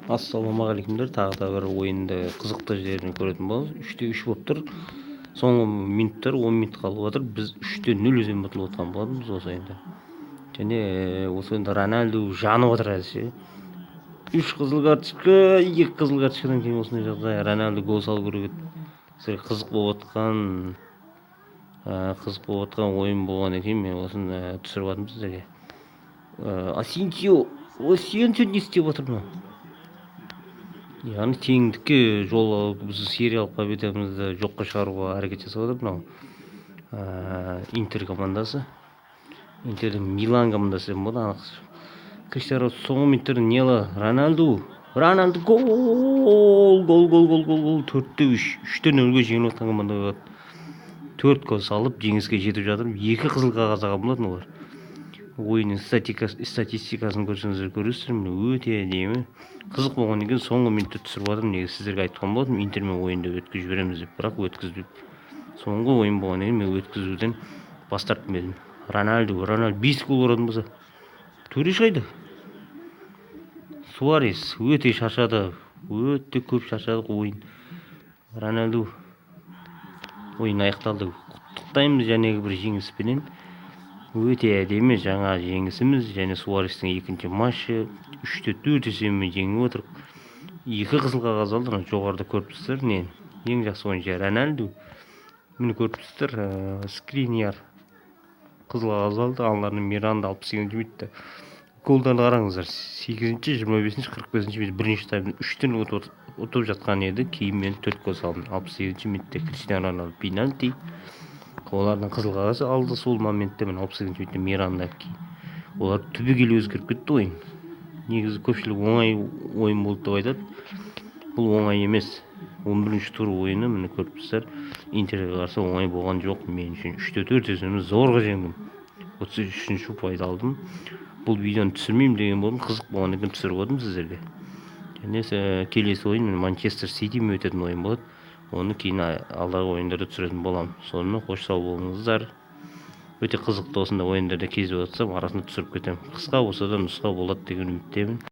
Ассалаумағалейкумдар, тағы да бір ойынды қызықты жерін көретін боламыз. 3-3 болып тұр. Соңғы минуттар 10 минут қалып отыр. Біз 3-0 өзен ұтылып отқан болатынбыз осы ойында. Және осы ойында Рональду жанып отыр әзірше. 3 қызыл карточка, 2 қызыл карточкадан кейін осындай жағдай. Рональду гол салу керек еді. Сіздерге қызық болып отқан ойын болғаннан кейін мен осыны түсіріп жатырмын сіздерге. Асенсио не істеп отыр мына? Яғни теңдікке жол алып, біз сериялық победамызды жоққа шығаруға әрекет жасап отыр мынау Интер командасы. Интердің Милан командасы деп болады анық. Криштиану соңғы минуттарда нела Рональду гол 4-3 3-0-ге жеңіліп отқан командаға 4 гол салып жеңіске жетіп жатыр. 2 қызыл қағаз алған болатын олар. Ойынның статистикасын көрсеңіздер көресіздер, міне өте әдемі. Қызық болғаннан кейін соңғы минутта түсіріп жатырмын. Негізі сіздерге айтқан болатынмын, Интермен ойынды өткізіп жібереміз деп, бірақ өткізбеп. Соңғы ойын болғаннан кейін мен өткізуден бас тартып едім. Рональду 5 гол ұратын болса, төреш қайда? Суарес өте шаршады, өте көп шаршадық ойын. Рональду ойын аяқталды. Құттықтаймыз жәнегі бір жеңіспенен. Өте әдемі жаңа жеңісіміз, және Суарестің екінші матчы 3-4 есебімен жеңіп отырып, 2 қызыл қағаз алды. Жоғарыда көріп тұрсыздар, не ең жақсы ойыншы Рональду. Міне көріп тұрсыздар, Скриньяр қызыл қағаз алды, аларының Миранда 68 минутта. Голдарды қараңыздар, 8-ші, 25-ші, 45-ші минут бірінші таймда 3-0 ұтып жатқан еді, кейін мен 4 гол салдым. 68-ші минутта Криштиану Роналду пенальти. Олардың қызыл қағазы алды сол моментте, мен 68-ші минутта Миранда кейін. Олар түбегейлі өзгеріп кетті ойын. Негізі көпшілік оңай ойын болды деп айтады. Бұл оңай емес. 11-ші тур ойыны, міне көріп тұрсыздар, Интерге қарсы оңай болған жоқ мен үшін. 3-4 есебімен зорға жеңдім. 33-ші ұпайды алдым. Бұл видеоны түсірмеймін деген болдым, қызық болғаннан кейін түсіріп отырмын сіздерге. Және келесі ойын Манчестер Ситимен өтетін ойын болады. Оны кейін алдағы ойындарда түсіретін боламын. Сонымен қош сау болыңыздар. Өте қызықты осындай ойындарда кезіп отырсам, арасында түсіріп кетемін. Қысқа болса да нұсқа болады деген үміттемін.